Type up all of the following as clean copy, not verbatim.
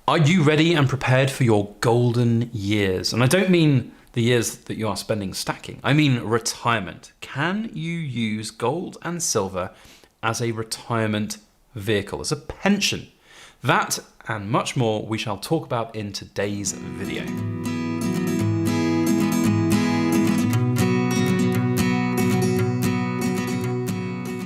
Are you ready and prepared for your golden years? And I don't mean the years that you are spending stacking. I mean retirement. Can you use gold and silver as a retirement vehicle, as a pension? That and much more we shall talk about in today's video.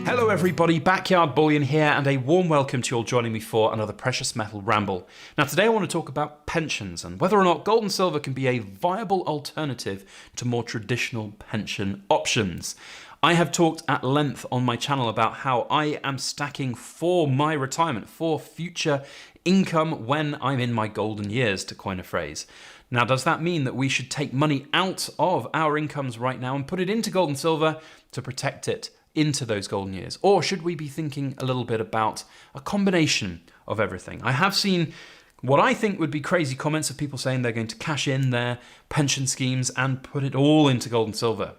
Hello everybody, Backyard Bullion here, and a warm welcome to you all joining me for another precious metal ramble. Now today I want to talk about pensions and whether or not gold and silver can be a viable alternative to more traditional pension options. I have talked at length on my channel about how I am stacking for my retirement, for future income when I'm in my golden years, to coin a phrase. Now, does that mean that we should take money out of our incomes right now and put it into gold and silver to protect it into those golden years? Or should we be thinking a little bit about a combination of everything? I have seen what I think would be crazy comments of people saying they're going to cash in their pension schemes and put it all into gold and silver.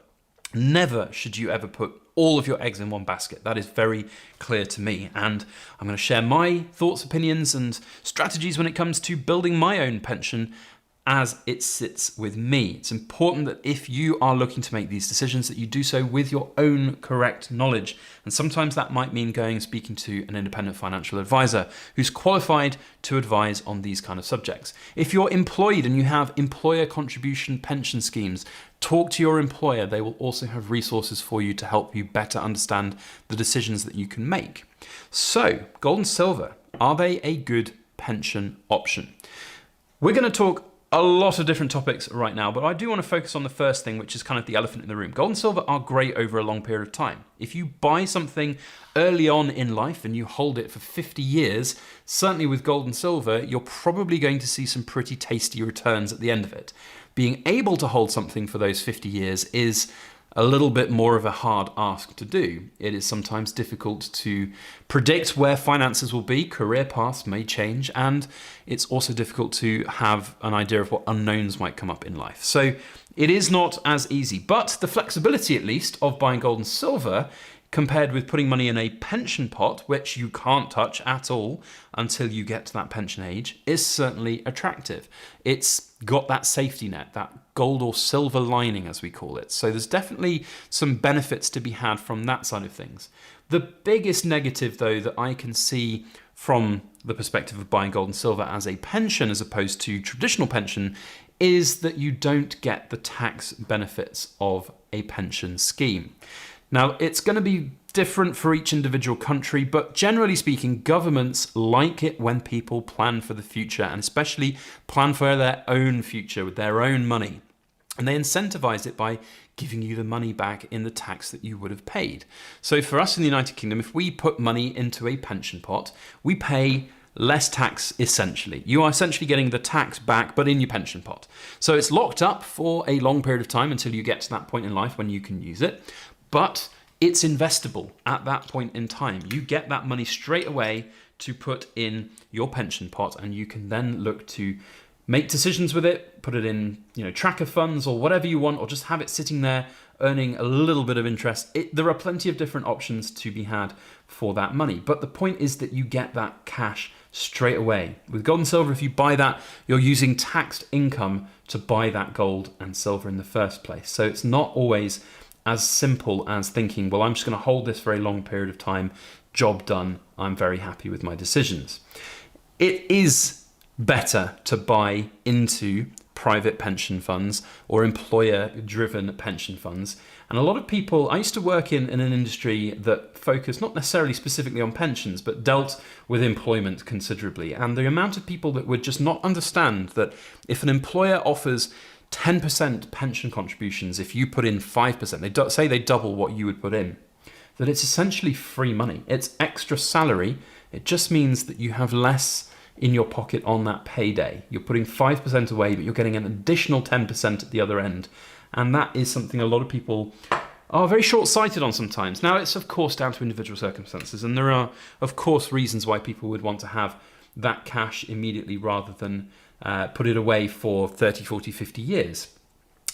Never should you ever put all of your eggs in one basket. That is very clear to me. And I'm going to share my thoughts, opinions, and strategies when it comes to building my own pension as it sits with me. It's important that if you are looking to make these decisions, that you do so with your own correct knowledge. And sometimes that might mean going and speaking to an independent financial advisor who's qualified to advise on these kind of subjects. If you're employed and you have employer contribution pension schemes, talk to your employer. They will also have resources for you to help you better understand the decisions that you can make. So, gold and silver, are they a good pension option? We're going to talk a lot of different topics right now, but I do want to focus on the first thing, which is kind of the elephant in the room. Gold and silver are great over a long period of time. If you buy something early on in life and you hold it for 50 years, certainly with gold and silver, you're probably going to see some pretty tasty returns at the end of it. Being able to hold something for those 50 years is a little bit more of a hard ask to do. It is sometimes difficult to predict where finances will be, career paths may change, and it's also difficult to have an idea of what unknowns might come up in life. So it is not as easy, but the flexibility at least of buying gold and silver compared with putting money in a pension pot, which you can't touch at all until you get to that pension age, is certainly attractive. It's got that safety net, that gold or silver lining, as we call it. So there's definitely some benefits to be had from that side of things. The biggest negative, though, that I can see from the perspective of buying gold and silver as a pension as opposed to traditional pension is that you don't get the tax benefits of a pension scheme. Now, it's going to be different for each individual country, but generally speaking, governments like it when people plan for the future and especially plan for their own future with their own money. And they incentivize it by giving you the money back in the tax that you would have paid. So for us in the United Kingdom, if we put money into a pension pot, we pay less tax essentially. You are essentially getting the tax back, but in your pension pot. So it's locked up for a long period of time until you get to that point in life when you can use it. But it's investable at that point in time. You get that money straight away to put in your pension pot, and you can then look to make decisions with it, put it in, tracker funds or whatever you want, or just have it sitting there earning a little bit of interest. There are plenty of different options to be had for that money. But the point is that you get that cash straight away. With gold and silver, if you buy that, you're using taxed income to buy that gold and silver in the first place. So it's not always as simple as thinking, well, I'm just going to hold this for a long period of time, job done, I'm very happy with my decisions. It is better to buy into private pension funds or employer-driven pension funds. And a lot of people, I used to work in an industry that focused not necessarily specifically on pensions, but dealt with employment considerably. And the amount of people that would just not understand that if an employer offers 10% pension contributions, if you put in 5%, they double what you would put in, that it's essentially free money. It's extra salary. It just means that you have less in your pocket on that payday. You're putting 5% away, but you're getting an additional 10% at the other end. And that is something a lot of people are very short-sighted on sometimes. Now, it's of course down to individual circumstances, and there are of course reasons why people would want to have that cash immediately rather than put it away for 30, 40, 50 years.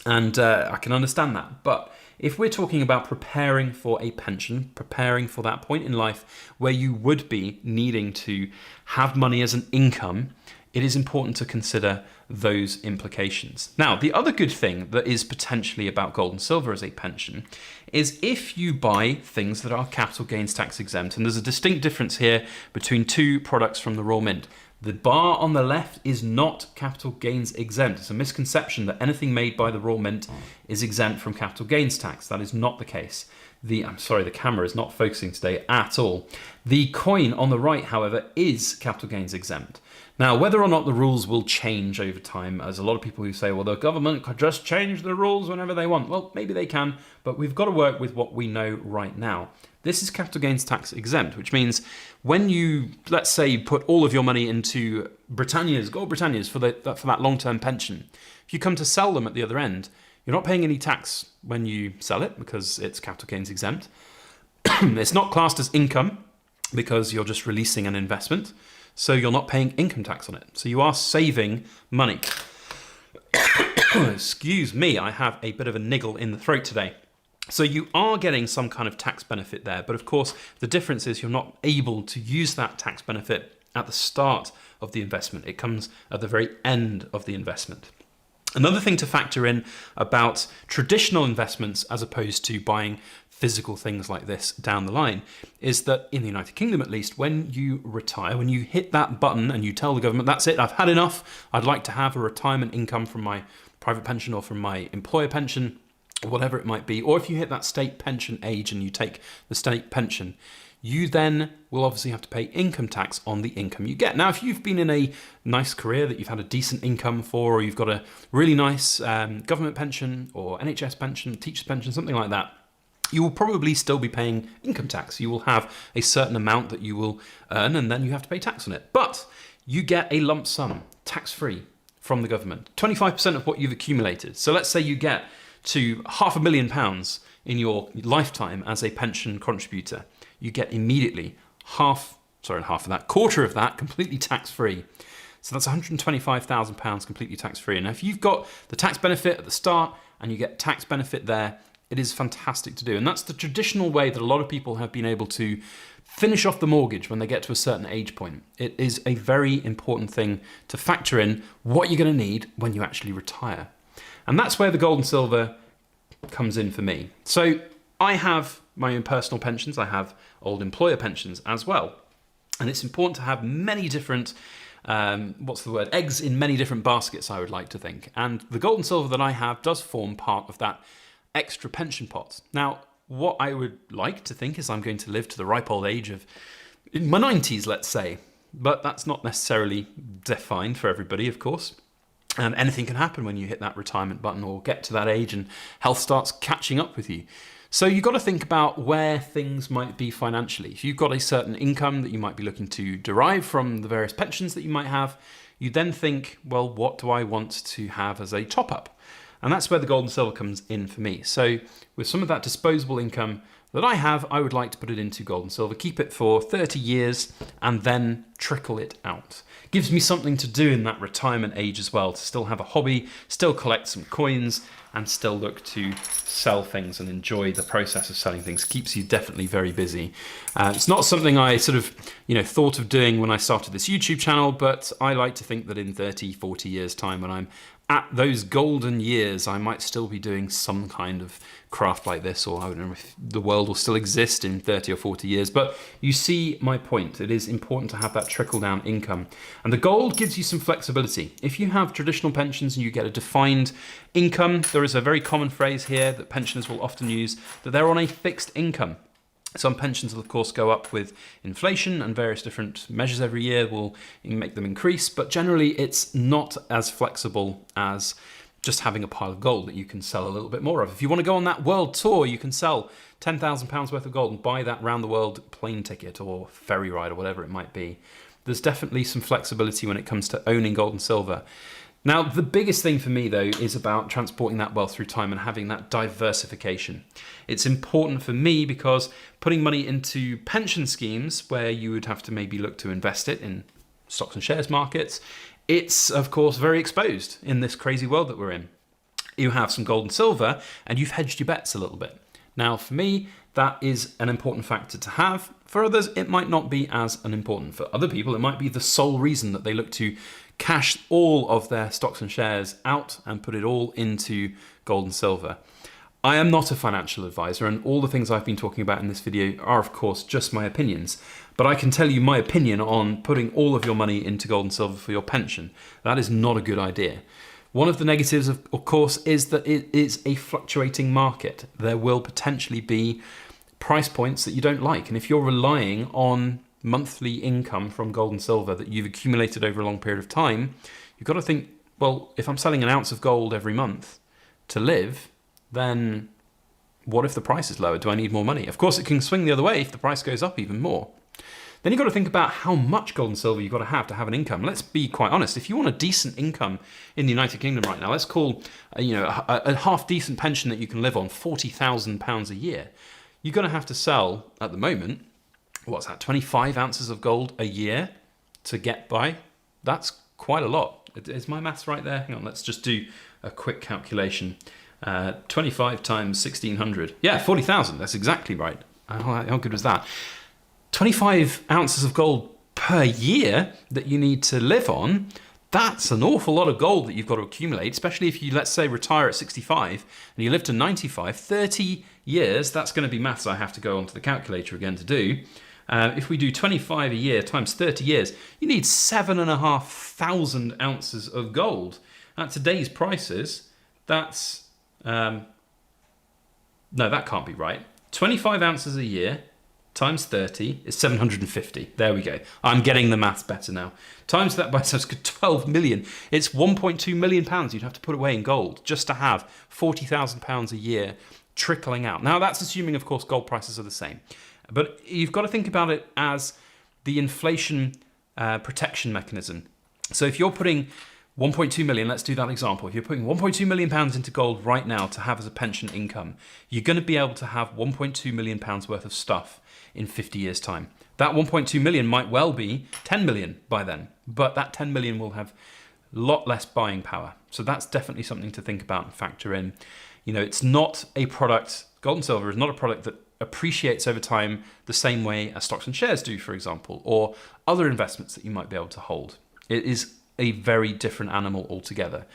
And I can understand that. But if we're talking about preparing for a pension, preparing for that point in life where you would be needing to have money as an income, it is important to consider those implications. Now, the other good thing that is potentially about gold and silver as a pension is if you buy things that are capital gains tax exempt, and there's a distinct difference here between two products from the Royal Mint. The bar on the left is not capital gains exempt. It's a misconception that anything made by the Royal Mint is exempt from capital gains tax. That is not the case. I'm sorry, the camera is not focusing today at all. The coin on the right, however, is capital gains exempt. Now, whether or not the rules will change over time, as a lot of people who say, well, the government could just change the rules whenever they want. Well, maybe they can, but we've got to work with what we know right now. This is capital gains tax exempt, which means when you, let's say, put all of your money into Britannia's, Gold Britannia's for that long-term pension, if you come to sell them at the other end, you're not paying any tax when you sell it because it's capital gains exempt. It's not classed as income because you're just releasing an investment. So you're not paying income tax on it. So you are saving money. Excuse me, I have a bit of a niggle in the throat today. So you are getting some kind of tax benefit there. But of course, the difference is you're not able to use that tax benefit at the start of the investment. It comes at the very end of the investment. Another thing to factor in about traditional investments as opposed to buying physical things like this down the line is that in the United Kingdom, at least, when you retire, when you hit that button and you tell the government, that's it, I've had enough, I'd like to have a retirement income from my private pension or from my employer pension, whatever it might be, or if you hit that state pension age and you take the state pension, you then will obviously have to pay income tax on the income you get. Now, if you've been in a nice career that you've had a decent income for, or you've got a really nice government pension or NHS pension, teacher's pension, something like that, you will probably still be paying income tax. You will have a certain amount that you will earn and then you have to pay tax on it. But you get a lump sum, tax-free, from the government, 25% of what you've accumulated. So let's say you get to £500,000 in your lifetime as a pension contributor. You get immediately quarter of that completely tax-free. So that's £125,000 completely tax-free. And if you've got the tax benefit at the start and you get tax benefit there, it is fantastic to do. And that's the traditional way that a lot of people have been able to finish off the mortgage when they get to a certain age point. It is a very important thing to factor in what you're going to need when you actually retire. And that's where the gold and silver comes in for me. So I have my own personal pensions. I have old employer pensions as well. And it's important to have many different, eggs in many different baskets, I would like to think. And the gold and silver that I have does form part of that extra pension pot. Now, what I would like to think is I'm going to live to the ripe old age of in my 90s, let's say. But that's not necessarily defined for everybody, of course. And anything can happen when you hit that retirement button or get to that age and health starts catching up with you. So you've got to think about where things might be financially. If you've got a certain income that you might be looking to derive from the various pensions that you might have, you then think, well, what do I want to have as a top up? And that's where the gold and silver comes in for me. So with some of that disposable income that I have, I would like to put it into gold and silver, keep it for 30 years and then trickle it out. Gives me something to do in that retirement age as well, to still have a hobby, still collect some coins and still look to sell things and enjoy the process of selling things. Keeps you definitely very busy. It's not something I sort of, thought of doing when I started this YouTube channel, but I like to think that in 30, 40 years time, when I'm at those golden years, I might still be doing some kind of craft like this, or I don't know if the world will still exist in 30 or 40 years. But you see my point. It is important to have that trickle-down income. And the gold gives you some flexibility. If you have traditional pensions and you get a defined income, there is a very common phrase here that pensioners will often use, that they're on a fixed income. Some pensions will, of course, go up with inflation, and various different measures every year will make them increase. But generally, it's not as flexible as just having a pile of gold that you can sell a little bit more of. If you want to go on that world tour, you can sell £10,000 worth of gold and buy that round the world plane ticket or ferry ride or whatever it might be. There's definitely some flexibility when it comes to owning gold and silver. Now, the biggest thing for me, though, is about transporting that wealth through time and having that diversification. It's important for me because putting money into pension schemes where you would have to maybe look to invest it in stocks and shares markets, it's, of course, very exposed in this crazy world that we're in. You have some gold and silver and you've hedged your bets a little bit. Now, for me, that is an important factor to have. For others, it might not be as important. For other people, it might be the sole reason that they look to cash all of their stocks and shares out and put it all into gold and silver. I am not a financial advisor, and all the things I've been talking about in this video are, of course, just my opinions. But I can tell you my opinion on putting all of your money into gold and silver for your pension. That is not a good idea. One of the negatives, of course, is that it is a fluctuating market. There will potentially be price points that you don't like. And if you're relying on monthly income from gold and silver that you've accumulated over a long period of time, you've got to think, well, if I'm selling an ounce of gold every month to live, then what if the price is lower? Do I need more money? Of course, it can swing the other way if the price goes up even more. Then you've got to think about how much gold and silver you've got to have an income. Let's be quite honest. If you want a decent income in the United Kingdom right now, let's call a half decent pension that you can live on £40,000 a year. You're going to have to sell at the moment, what's that, 25 ounces of gold a year to get by? That's quite a lot. Is my maths right there? Hang on, let's just do a quick calculation. 25 times 1600. Yeah, 40,000. That's exactly right. How good was that? 25 ounces of gold per year that you need to live on. That's an awful lot of gold that you've got to accumulate, especially if you, let's say, retire at 65 and you live to 95, 30 years. That's going to be maths I have to go onto the calculator again to do. If we do 25 a year times 30 years, you need 7,500 ounces of gold. At today's prices, that's... no, that can't be right. 25 ounces a year times 30 is 750. There we go. I'm getting the maths better now. Times that by 12 million. It's 1.2 million pounds you'd have to put away in gold just to have 40,000 pounds a year trickling out. Now that's assuming, of course, gold prices are the same. But you've got to think about it as the inflation protection mechanism. So if you're putting 1.2 million, let's do that example. If you're putting 1.2 million pounds into gold right now to have as a pension income, you're going to be able to have 1.2 million pounds worth of stuff in 50 years' time. That 1.2 million might well be 10 million by then, but that 10 million will have a lot less buying power. So that's definitely something to think about and factor in. You know, it's not a product, gold and silver is not a product that appreciates over time the same way as stocks and shares do, for example, or other investments that you might be able to hold. It is a very different animal altogether.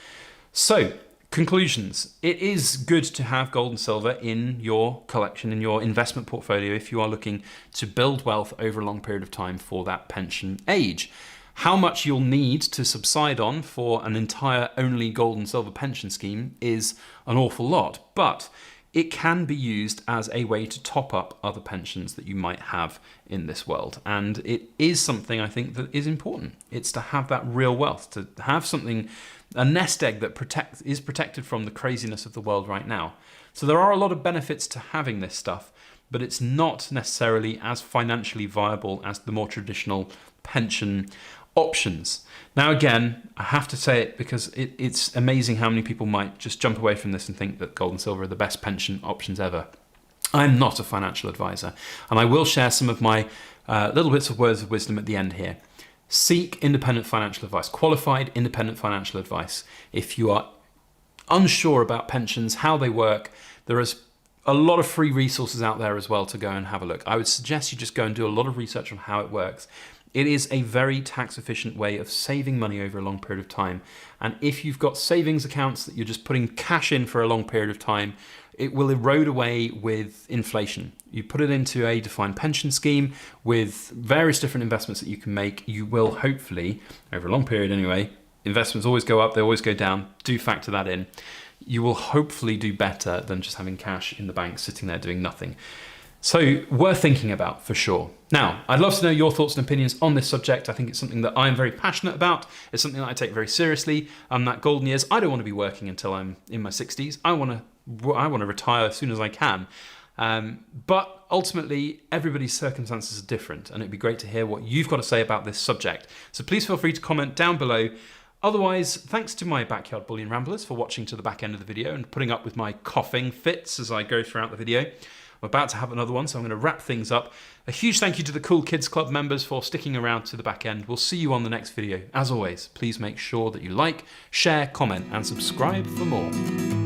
So, conclusions. It is good to have gold and silver in your collection, in your investment portfolio, if you are looking to build wealth over a long period of time for that pension age. How much you'll need to subside on for an entire only gold and silver pension scheme is an awful lot, but it can be used as a way to top up other pensions that you might have in this world. And it is something I think that is important. It's to have that real wealth, to have something, a nest egg that is protected from the craziness of the world right now. So there are a lot of benefits to having this stuff, but it's not necessarily as financially viable as the more traditional pension options. Now, again, I have to say it because it's amazing how many people might just jump away from this and think that gold and silver are the best pension options ever. I'm not a financial advisor, and I will share some of my little bits of words of wisdom at the end here. Seek independent financial advice, qualified independent financial advice. If you are unsure about pensions, how they work, there is a lot of free resources out there as well to go and have a look. I would suggest you just go and do a lot of research on how it works. It is a very tax efficient way of saving money over a long period of time. And if you've got savings accounts that you're just putting cash in for a long period of time, it will erode away with inflation. You put it into a defined pension scheme with various different investments that you can make. You will hopefully, over a long period anyway, investments always go up, they always go down. Do factor that in. You will hopefully do better than just having cash in the bank sitting there doing nothing. So worth thinking about for sure. Now, I'd love to know your thoughts and opinions on this subject. I think it's something that I'm very passionate about. It's something that I take very seriously. That golden years, I don't want to be working until I'm in my 60s. I want to retire as soon as I can. But ultimately, everybody's circumstances are different, and it'd be great to hear what you've got to say about this subject. So please feel free to comment down below. Otherwise, thanks to my backyard bullion ramblers for watching to the back end of the video and putting up with my coughing fits as I go throughout the video. I'm about to have another one, so I'm going to wrap things up. A huge thank you to the Cool Kids Club members for sticking around to the back end. We'll see you on the next video. As always, please make sure that you like, share, comment, and subscribe for more.